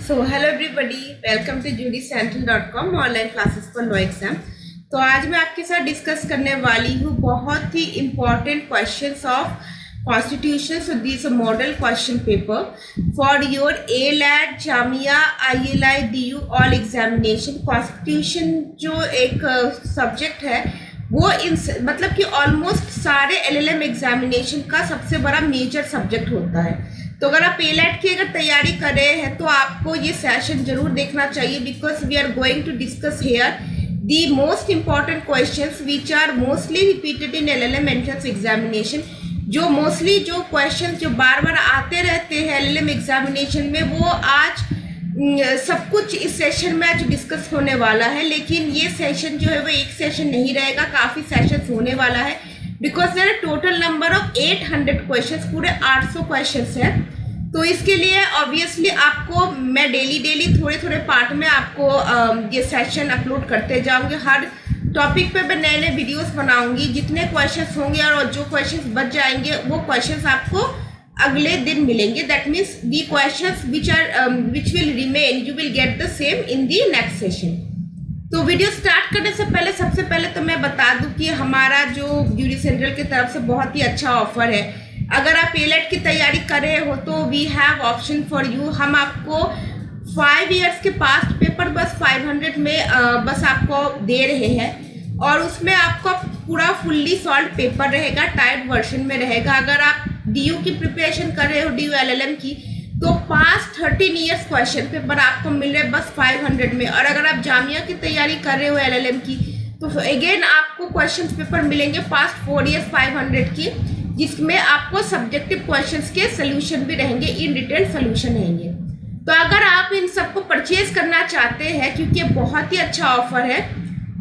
So hello everybody, welcome to judycentral.com online classes for law exam. तो आज मैं आपके साथ डिस्कस करने वाली हूँ बहुत ही important questions of constitution. So this model question paper for your ALAT, Jamia, ILI, DU all examination. Constitution जो एक सब्जेक्ट है वो मतलब कि ऑलमोस्ट सारे LLM एग्जामिनेशन का सबसे बड़ा मेजर सब्जेक्ट होता है। तो अगर आप ALAT की अगर तैयारी कर रहे हैं तो आपको ये सेशन जरूर देखना चाहिए, because we are going to discuss here the most important questions which are mostly repeated in LLM entrance examination. जो मोस्टली जो क्वेश्चन जो बार बार आते रहते हैं LLM एग्जामिनेशन में, वो आज सब कुछ इस सेशन में आज डिस्कस होने वाला है। लेकिन ये सेशन जो है वो एक सेशन नहीं रहेगा, काफ़ी सेशंस होने वाला है, because there are total number of 800 questions, पूरे 800 क्वेश्चंस है। तो इसके लिए ऑब्वियसली आपको मैं डेली थोड़े पार्ट में आपको ये सेशन अपलोड करते जाऊंगी। हर टॉपिक पे मैं नए वीडियोस बनाऊंगी। जितने क्वेश्चंस होंगे और जो क्वेश्चंस बच जाएंगे वो क्वेश्चंस आपको अगले दिन मिलेंगे। That means the questions which will remain you will get the same in the next session. तो वीडियो स्टार्ट करने से पहले सबसे पहले तो मैं बता दूं कि हमारा जो जुडी सेंट्रल की तरफ से बहुत ही अच्छा ऑफर है। अगर आप ALAT की तैयारी कर रहे हो तो we have option for you. हम आपको 5 इयर्स के पास्ट पेपर बस 500 में बस आपको दे रहे हैं, और उसमें आपको पूरा फुल्ली सॉल्व पेपर रहेगा, टाइप वर्जन में रहेगा। अगर आप DU की प्रिपरेशन कर रहे हो, DU LLM की, तो पास्ट 13 इयर्स क्वेश्चन पेपर आपको मिल रहे बस 500 में। और अगर आप जामिया की तैयारी कर रहे हो LLM की, तो अगेन आपको क्वेश्चन पेपर मिलेंगे पास्ट 4 इयर्स 500 की, जिसमें आपको सब्जेक्टिव क्वेश्चंस के सोल्यूशन भी रहेंगे, इन डिटेल सोल्यूशन रहेंगे। तो अगर आप इन सबको परचेज करना चाहते हैं, क्योंकि बहुत ही अच्छा ऑफर है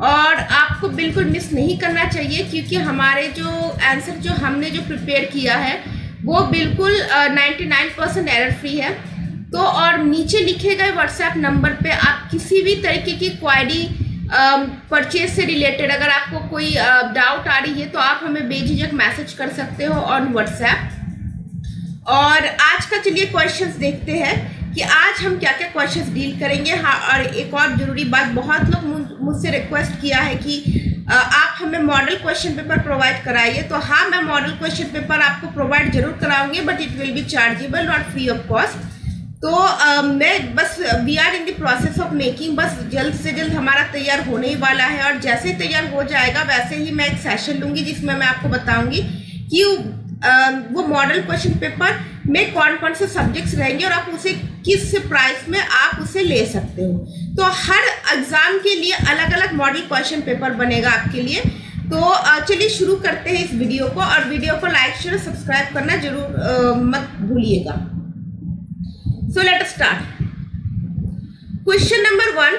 और आपको बिल्कुल मिस नहीं करना चाहिए, क्योंकि हमारे जो आंसर जो हमने जो प्रिपेयर किया है वो बिल्कुल 99% एरर फ्री है। तो और नीचे लिखे गए व्हाट्सएप नंबर पे आप किसी भी तरीके की क्वायरी परचेज से रिलेटेड अगर आपको कोई डाउट आ रही है तो आप हमें बेझिझक मैसेज कर सकते हो ऑन व्हाट्सएप। और आज का चलिए क्वेश्चंस देखते हैं कि आज हम क्या क्या क्वेश्चंस डील करेंगे। हाँ, और एक और जरूरी बात, बहुत लोग मुझसे रिक्वेस्ट किया है कि आप हमें मॉडल क्वेश्चन पेपर प्रोवाइड कराइए। तो हाँ, मैं मॉडल क्वेश्चन पेपर आपको प्रोवाइड जरूर कराऊंगी, but it will be chargeable, not free of cost. तो मैं बस we are in the process of making, बस जल्द से जल्द हमारा तैयार होने ही वाला है। और जैसे ही तैयार हो जाएगा वैसे ही मैं एक सेशन लूंगी जिसमें मैं आपको बताऊंगी कि वो मॉडल क्वेश्चन पेपर में कौन कौन से सब्जेक्ट्स रहेंगे और आप उसे किस प्राइस में आप उसे ले सकते हो। तो हर एग्जाम के लिए अलग अलग मॉडल क्वेश्चन पेपर बनेगा आपके लिए। तो चलिए शुरू करते हैं इस वीडियो को, और वीडियो को लाइक शेयर सब्सक्राइब करना जरूर मत भूलिएगा। So let us start. Question number 1.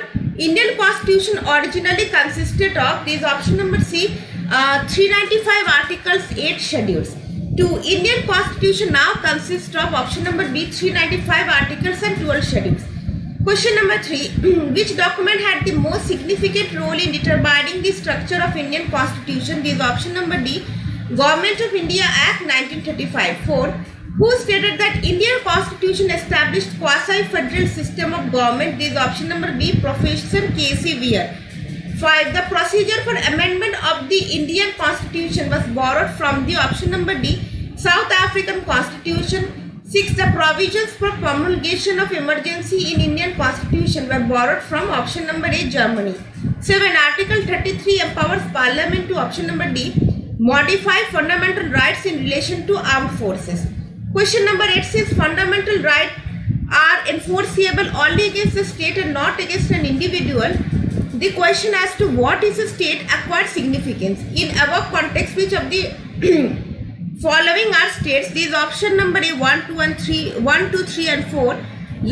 Indian Constitution originally consisted of, this option number C, 395 articles, 8 schedules. To Indian Constitution now consists of, option number B, 395 articles and 12 schedules. Question number 3. Which document had the most significant role in determining the structure of Indian Constitution? This option number D, Government of India Act 1935. 4. Who stated that Indian Constitution established quasi-federal system of government? This is option number B, Professor K.C. Weir. 5. The procedure for amendment of the Indian Constitution was borrowed from the, option number D, South African Constitution. 6. The provisions for promulgation of emergency in Indian Constitution were borrowed from, option number A, Germany. 7. Article 33 empowers Parliament to, option number D, modify fundamental rights in relation to armed forces. Question number 8 says fundamental rights are enforceable only against the state and not against an individual. The question as to what is a state acquired significance. In above context, which of the following are states? These option number A, 1, 2, 3 and 4.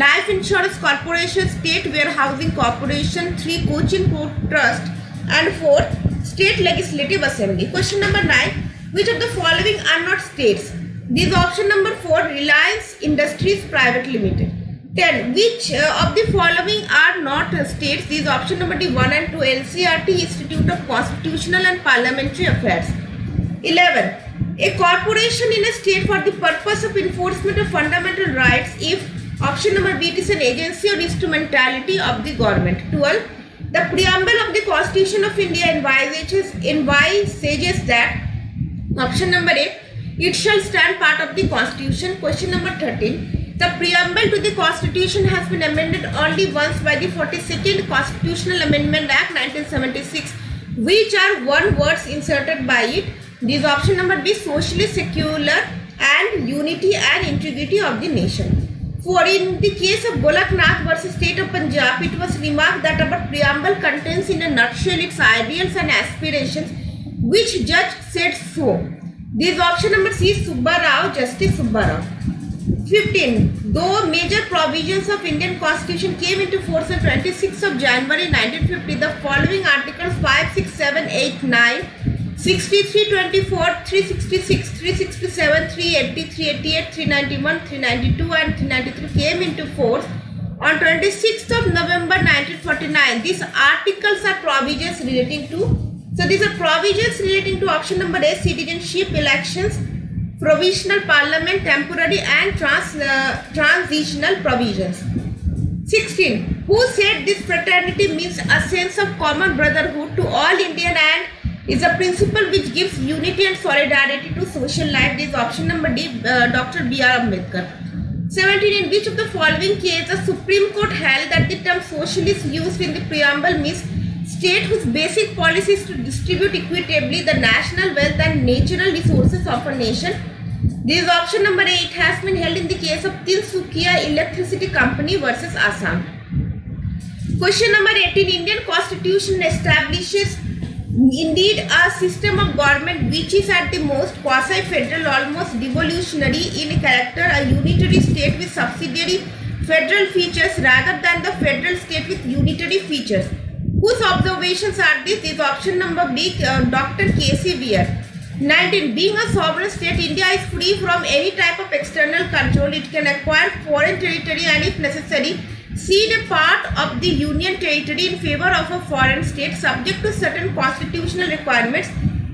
Life Insurance Corporation, State Warehousing Corporation. 3, Cochin Port Trust. And 4, State Legislative Assembly. Question number 9. Which of the following are not states? This option number 4, Reliance Industries Private Limited. 10. Which of the following are not states? This option number D, 1 and 2, NCERT, Institute of Constitutional and Parliamentary Affairs. 11. A corporation in a state for the purpose of enforcement of fundamental rights if Option number B, it is an agency or instrumentality of the government. 12. The preamble of the Constitution of India envisages that. Option number A, it shall stand part of the Constitution. Question number 13. The preamble to the Constitution has been amended only once by the 42nd Constitutional Amendment Act 1976. Which are one words inserted by it? This option number B, socially secular and unity and integrity of the nation. For in the case of Golaknath versus State of Punjab, it was remarked that our preamble contains in a nutshell its ideals and aspirations. Which judge said so? This option number C, Subba Rao, Justice Subba Rao. 15. Though major provisions of Indian Constitution came into force on 26th of January 1950, the following articles 5, 6, 7, 8, 9, 63, 24, 366, 367, 380, 388, 391, 392 and 393 came into force on 26th of November 1949. These articles are provisions relating to, so these are provisions relating to option number A, citizenship, elections, provisional parliament, temporary and transitional provisions. 16. Who said this fraternity means a sense of common brotherhood to all Indian and is a principle which gives unity and solidarity to social life? This is option number D, Dr. B.R. Ambedkar. 17. In which of the following case the Supreme Court held that the term socialist used in the preamble means state whose basic policy is to distribute equitably the national wealth and natural resources of a nation? This is option number A. It has been held in the case of Tinsukia Electricity Company versus Assam. Question number 18. Indian Constitution establishes indeed a system of government which is at the most quasi-federal, almost devolutionary in character, a unitary state with subsidiary federal features rather than the federal state with unitary features. Whose observations are this? Is option number B, Dr. K.C. Weir. 19. Being a sovereign state, India is free from any type of external control. It can acquire foreign territory and if necessary, cede a part of the union territory in favor of a foreign state subject to certain constitutional requirements.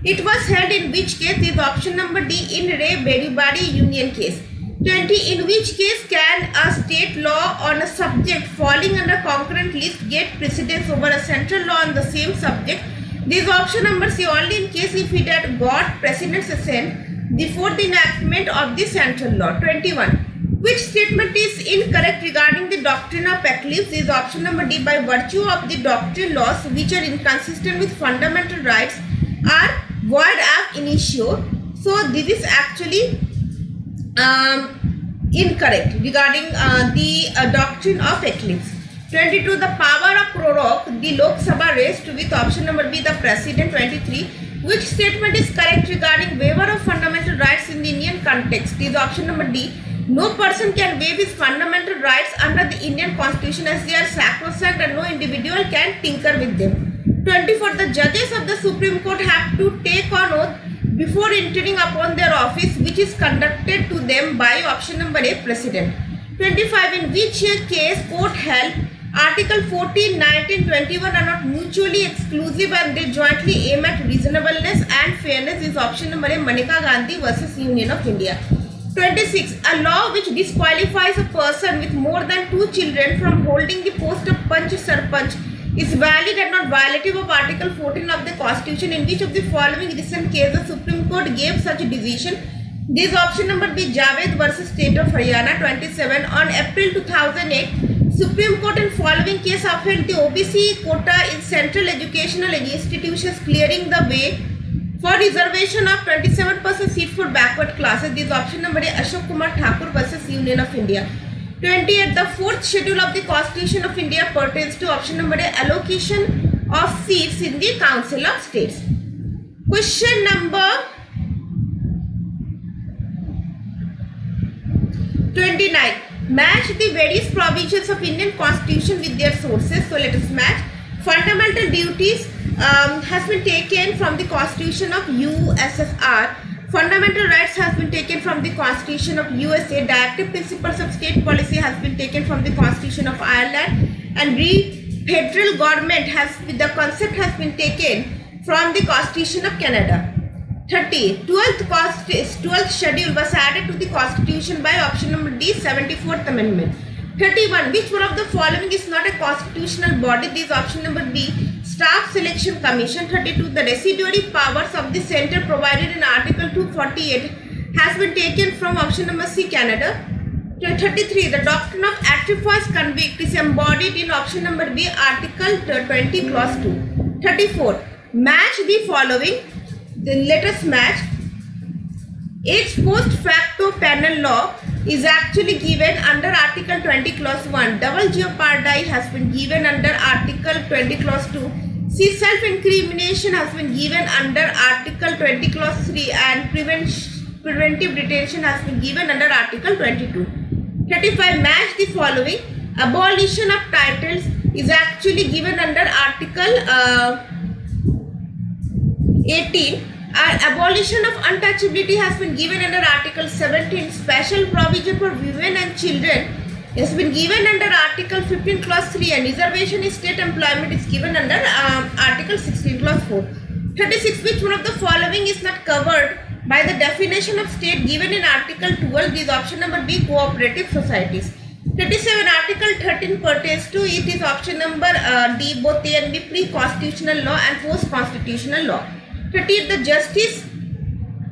It was held in which case? Is option number D, in Re Beribari Union case. 20. In which case can a state law on a subject falling under concurrent list get precedence over a central law on the same subject? This option number C, only in case if it had got precedence assent before the enactment of the central law. 21. Which statement is incorrect regarding the doctrine of eclipse? This is option number D, by virtue of the doctrine laws which are inconsistent with fundamental rights are void ab initio. So this is actually incorrect regarding the doctrine of eclipse. 22. The power of prorogue the Lok Sabha rests with option number B, the President. 23. Which statement is correct regarding waiver of fundamental rights in the Indian context? Is option number D. No person can waive his fundamental rights under the Indian Constitution as they are sacrosanct and no individual can tinker with them. 24. The judges of the Supreme Court have to take on oath before entering upon their office, which is conducted to them by option number A, President. 25. In which case court held Article 14, 19, 21 are not mutually exclusive and they jointly aim at reasonableness and fairness? Is option number A, Maneka Gandhi versus Union of India. 26. A law which disqualifies a person with more than 2 children from holding the post of Panch Sarpanch is valid and not violative of Article 14 of the Constitution. In which of the following recent case the Supreme Court gave such a decision? This is option number B, Javed versus State of Haryana. 27. On April 2008, Supreme Court in following case upheld the OBC quota in central educational institutions, clearing the way for reservation of 27% seat for backward classes. This is option number A, Ashok Kumar Thakur versus Union of India. 28. The fourth schedule of the Constitution of India pertains to option number A, allocation of seats in the Council of States. Question number 29. Match the various provisions of Indian Constitution with their sources. So let us match. Fundamental duties has been taken from the Constitution of USSR. Fundamental rights has been taken from the Constitution of USA. Directive principles of state policy has been taken from the Constitution of Ireland. And federal government the concept has been taken from the Constitution of Canada. 30. 12th schedule was added to the Constitution by option number D, 74th Amendment. 31. Which one of the following is not a constitutional body? This is option number B, Staff Selection Commission. 32. The residuary powers of the center provided in Article 248 has been taken from option number C, Canada. 33. The doctrine of active first convict is embodied in option number B, Article 20 clause 2. 34. Match the following. Then let us match. Ex post facto penal law is actually given under Article 20 clause 1. Double jeopardy has been given under Article 20 clause 2. See, self-incrimination has been given under Article 20 clause 3, and preventive detention has been given under Article 22. 35. Match the following. Abolition of titles is actually given under Article 18. Abolition of untouchability has been given under Article 17. Special provision for women and children has been given under Article 15 clause 3, and reservation in state employment is given under Article 16 clause 4. 36. Which one of the following is not covered by the definition of state given in Article 12? This is option number B, cooperative societies. 37. Article 13 pertains to it is option number D, both A and B, pre-constitutional law and post-constitutional law. 38. The justice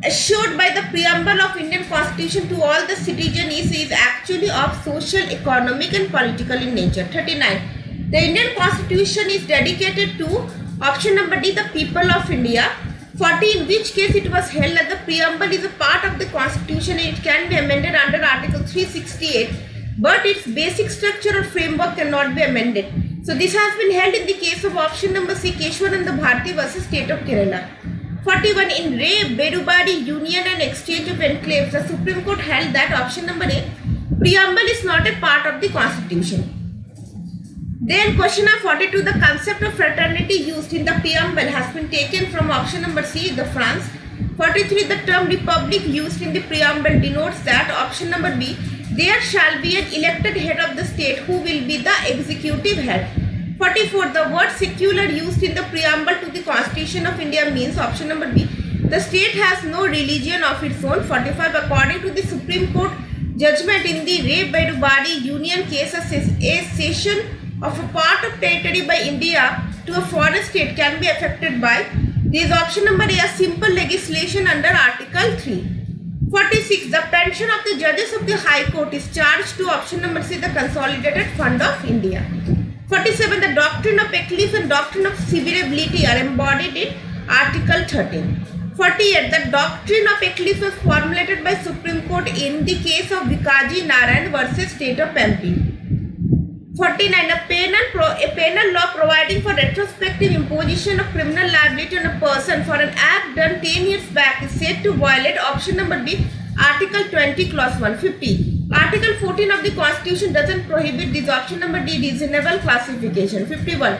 assured by the preamble of Indian Constitution to all the citizens is actually of social, economic and political in nature. 39. The Indian Constitution is dedicated to option number D, the people of India. 40. In which case it was held that the preamble is a part of the Constitution and it can be amended under Article 368, but its basic structure or framework cannot be amended. So this has been held in the case of option number C, Keshwananda Bharti versus State of Kerala. 41. In Re Bedubadi Union and Exchange of Enclaves, the Supreme Court held that option number A, preamble is not a part of the Constitution. Then question number 42. The concept of fraternity used in the preamble has been taken from option number C, the France. 43. The term republic used in the preamble denotes that option number B, there shall be an elected head of the state who will be the executive head. 44. The word secular used in the preamble to the Constitution of India means option number B, the state has no religion of its own. 45. According to the Supreme Court judgment in the Re Bedubadi Union case, a cession of a part of territory by India to a foreign state can be affected by this option number A, simple legislation under Article 3. 46. The pension of the judges of the High Court is charged to option number C, the Consolidated Fund of India. 47. The doctrine of Eccliffe and doctrine of severability are embodied in Article 13. 48. The doctrine of Eccliffe was formulated by Supreme Court in the case of Vikaji Narayan versus State of MP. 49. A penal law providing for retrospective imposition of criminal liability on a person for an act done 10 years back is said to violate option number B, Article 20 clause 150. Article 14 of the Constitution doesn't prohibit this option number D, reasonable classification. 51.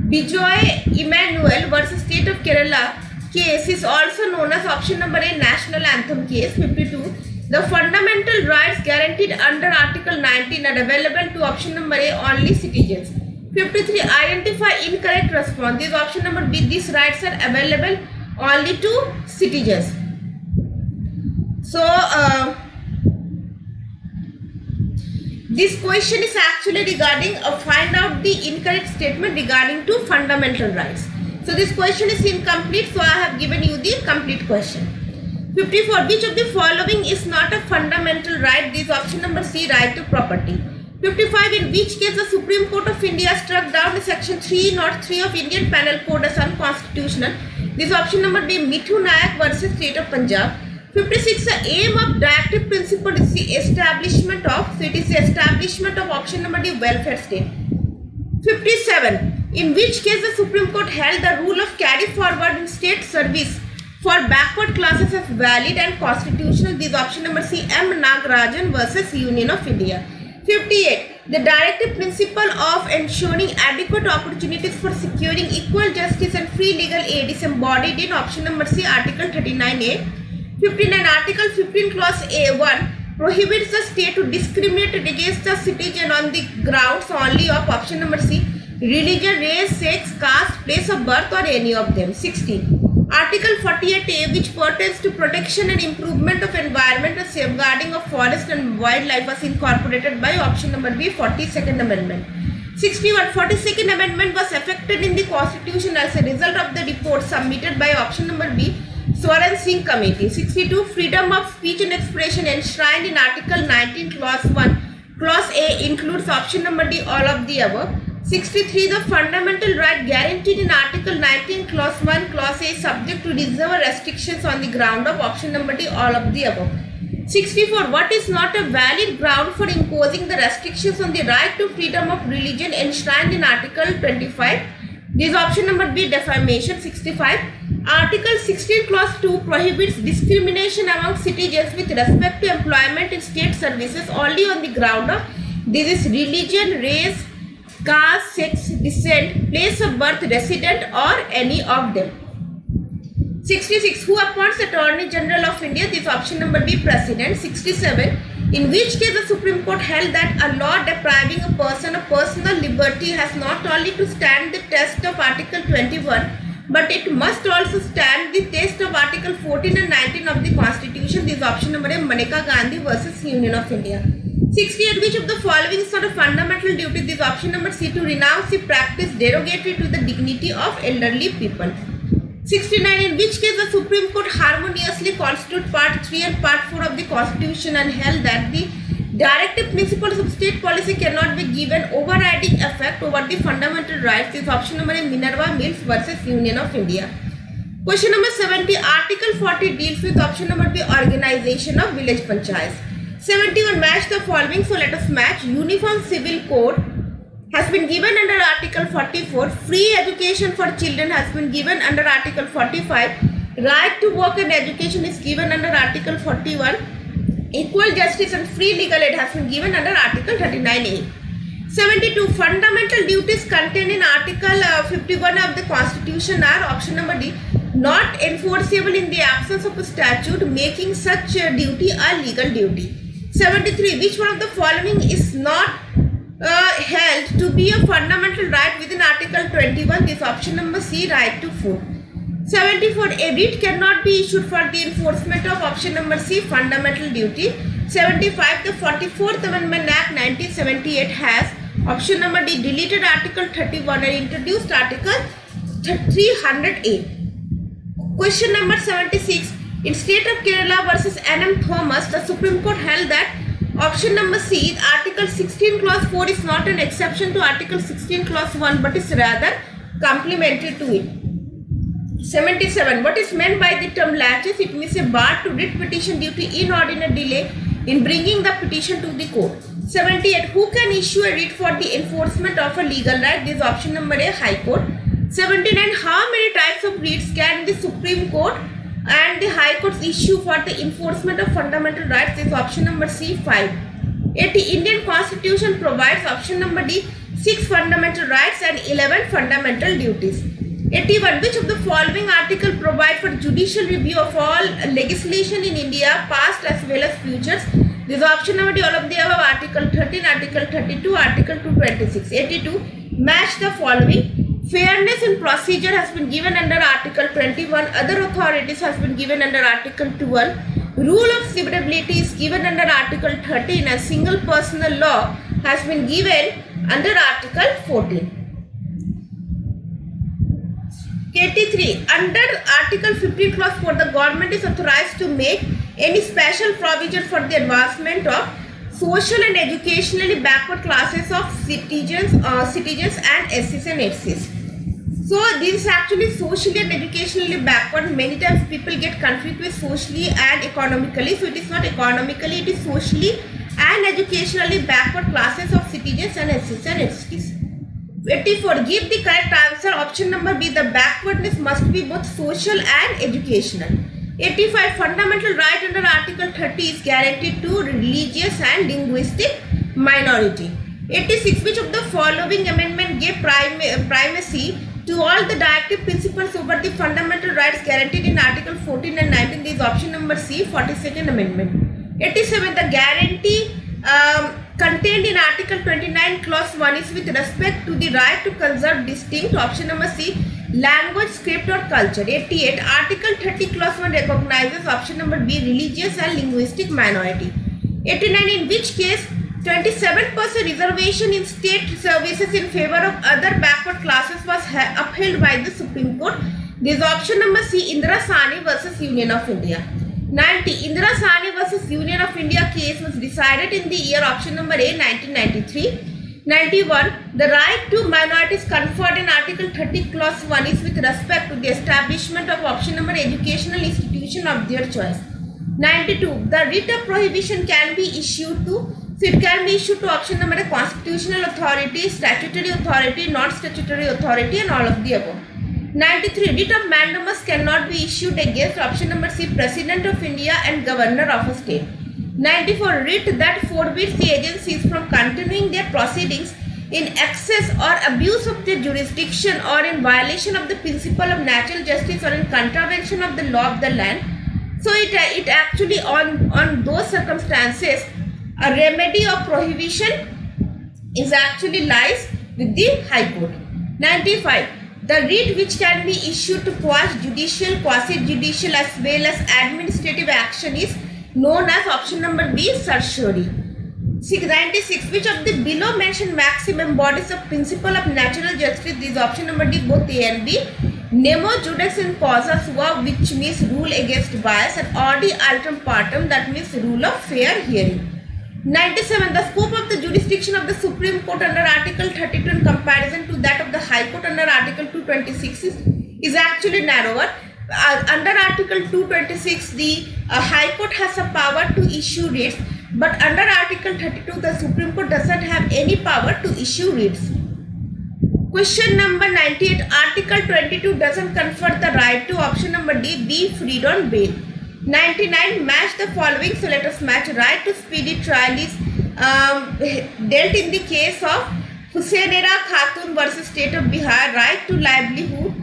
Bijoy Emmanuel versus State of Kerala case is also known as option number A, national anthem case. 52. The fundamental rights guaranteed under Article 19 are available to option number A, only citizens. 53. Identify incorrect response. This option number B, these rights are available only to citizens. So, this question is actually regarding find out the incorrect statement regarding to fundamental rights. So, this question is incomplete, so I have given you the complete question. 54. Which of the following is not a fundamental right? This option number C, right to property. 55. In which case the Supreme Court of India struck down the section 303 of Indian Penal Code as unconstitutional. This option number B, Mithu Nayak versus State of Punjab. 56. The aim of directive principle is the establishment of, so it is the establishment of option number D, welfare state. 57. In which case the Supreme Court held the rule of carry forward in state service for backward classes as valid and constitutional. This option number C, M. Nagarajan versus Union of India. 58. The directive principle of ensuring adequate opportunities for securing equal justice and free legal aid is embodied in option number C, Article 39A. 59. Article 15 clause A1 prohibits the state to discriminate against the citizen on the grounds only of option number C, religion, race, sex, caste, place of birth or any of them. 60. Article 48A, which pertains to protection and improvement of environment and safeguarding of forest and wildlife, was incorporated by option number B, 42nd Amendment. 61. 42nd Amendment was effected in the Constitution as a result of the report submitted by option number B, Swaran Singh Committee. 62. Freedom of speech and expression enshrined in Article 19, Clause 1, Clause A includes option number D, all of the above. 63. The fundamental right guaranteed in Article 19, Clause 1, Clause A is subject to reserve restrictions on the ground of option number D, all of the above. 64. What is not a valid ground for imposing the restrictions on the right to freedom of religion enshrined in Article 25? This is option number B, defamation. 65. Article 16, Clause 2 prohibits discrimination among citizens with respect to employment in state services only on the ground of this is religion, race, caste, sex, descent, place of birth, resident, or any of them. 66. Who appoints Attorney General of India? This is option number B, President. 67. In which case the Supreme Court held that a law depriving a person of personal liberty has not only to stand the test of Article 21, but it must also stand the test of Article 14 and 19 of the Constitution. This is option number A, Maneka Gandhi versus Union of India. 68. Which of the following is not a fundamental duty? This is option number C, to renounce the practice derogatory to the dignity of elderly people. 69. In which case the Supreme Court harmoniously constituted Part 3 and Part 4 of the Constitution and held that the directive principles of state policy cannot be given overriding effect over the fundamental rights. This is option number A, Minerva Mills versus Union of India. Question number 70. Article 40 deals with option number B, organization of village panchayats. 71. Match the following. So let us match. Uniform Civil Code has been given under Article 44. Free education for children has been given under Article 45. Right to work and education is given under Article 41. Equal justice and free legal aid has been given under Article 39A. 72. Fundamental duties contained in Article 51 of the Constitution are option number D, not enforceable in the absence of a statute making such a duty a legal duty. 73. Which one of the following is not held to be a fundamental right within Article 21? This option number C, right to food. 74. A writ cannot be issued for the enforcement of option number C, fundamental duty. 75. The 44th Amendment Act 1978 has option number D, deleted Article 31 and introduced Article 308. Question number 76. In State of Kerala versus N.M. Thomas, the Supreme Court held that option number C, Article 16 Clause 4 is not an exception to Article 16 Clause 1 but is rather complementary to it. 77. What is meant by the term laches? It means a bar to writ petition due to inordinate delay in bringing the petition to the court. 78. Who can issue a writ for the enforcement of a legal right? This is option number A, High Court. 79. How many types of writs can the Supreme Court and the High Courts issue for the enforcement of fundamental rights? Is option number C, 5. 80. Indian Constitution provides option number D, 6 fundamental rights and 11 fundamental duties. 81. Which of the following article provide for judicial review of all legislation in India, past as well as futures? This is option number D, all of the above. Article 13, Article 32, Article 226. 82. Match the following. Fairness in procedure has been given under Article 21. Other authorities has been given under Article 12. Rule of severability is given under Article 13 and single personal law has been given under Article 14. 83. Under Article 15 Clause 4, the government is authorized to make any special provision for the advancement of social and educationally backward classes of citizens and SCs and HCs. So this is actually socially and educationally backward. Many times people get confused with socially and economically. So it is not economically, it is socially and educationally backward classes of citizens and SCs and HCs. 84. Give the correct answer. Option number B, the backwardness must be both social and educational. 85. Fundamental right under Article 30 is guaranteed to religious and linguistic minority. 86. Which of the following amendment gave primacy to all the directive principles over the fundamental rights guaranteed in Article 14 and 19? This is option number C, 42nd Amendment. 87. The guarantee contained in Article 29 Clause 1 is with respect to the right to conserve distinct. Option number C, language, script or culture. 88. Article 30 clause 1 recognizes option number B, religious and linguistic minority. 89. In which case 27% reservation in state services in favor of other backward classes was upheld by the Supreme Court. This is option number C, Indira Sahni versus Union of India. 90. Indira Sahni versus Union of India case was decided in the year option number A, 1993. 91. The right to minorities conferred in Article 30 clause 1 is with respect to the establishment of option number educational institution of their choice. 92. The writ of prohibition can be issued to, so it can be issued to option number A, constitutional authority, statutory authority, non-statutory authority and all of the above. 93. Writ of mandamus cannot be issued against option number C, President of India and Governor of a state. 94. Writ that forbids the agencies from continuing their proceedings in excess or abuse of their jurisdiction or in violation of the principle of natural justice or in contravention of the law of the land. So it actually on those circumstances, a remedy of prohibition is actually lies with the High Court. 95. The writ which can be issued to quash judicial, quasi-judicial as well as administrative action is known as option number B, certiorari. 96. Which of the below mentioned maxim embodies the principle of natural justice? This is option number D, both A and B. Nemo judex in causa sua, which means rule against bias, and audi alteram partem, that means rule of fair hearing. 97. The scope of the jurisdiction of the Supreme Court under Article 32 in comparison to that of the High Court under Article 226 is actually narrower. Under Article 226, the High Court has a power to issue writs, but under Article 32, the Supreme Court doesn't have any power to issue writs. Question number 98. Article 22 doesn't confer the right to option number D, be freed on bail. 99. Match the following. So let us match. Right to speedy trial is dealt in the case of Husainera Khatun versus State of Bihar. Right to livelihood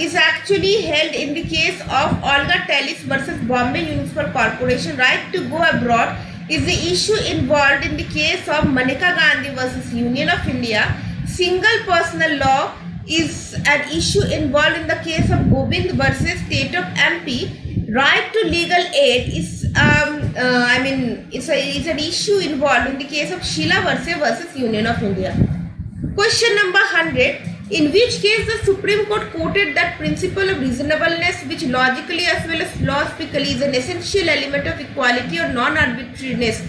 is actually held in the case of Olga Tellis versus Bombay Municipal Corporation. Right to go abroad is the issue involved in the case of Maneka Gandhi versus Union of India. Single personal law is an issue involved in the case of Gobind versus State of MP. Right to legal aid is it's an issue involved in the case of Sheila versus Union of India. Question number 100. In which case the Supreme Court quoted that principle of reasonableness, which logically as well as philosophically is an essential element of equality or non-arbitrariness,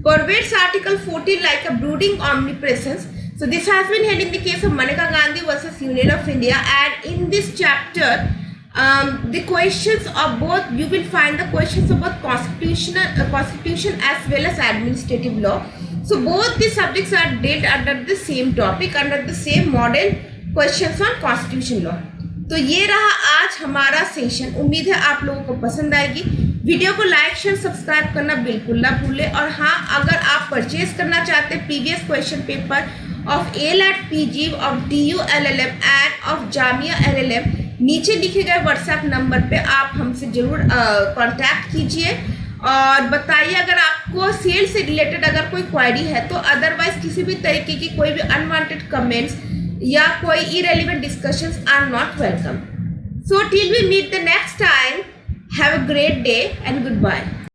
pervades Article 14 like a brooding omnipresence. So this has been held in the case of Maneka Gandhi versus Union of India, and in this chapter the questions of both, you will find the questions of both constitution as well as administrative law. So both the subjects are dealt under the same topic, under the same model questions on constitution law. तो ये रहा आज हमारा session. उम्मीद है आप लोगों को पसंद आएगी। वीडियो को लाइक शेयर सब्सक्राइब करना बिल्कुल ना भूलें। और हाँ, अगर आप परचेज करना चाहते हैं previous question paper of ALAT PG, of DU LLM end of Jamia LLM, नीचे लिखे गए व्हाट्सएप नंबर पे आप हमसे जरूर कांटेक्ट कीजिए और बताइए अगर आपको सेल से रिलेटेड अगर कोई क्वेरी है तो। अदरवाइज किसी भी तरीके की कोई भी अनवांटेड कमेंट्स या कोई irrelevant discussions are not welcome. So till we meet the next time, have a great day and goodbye.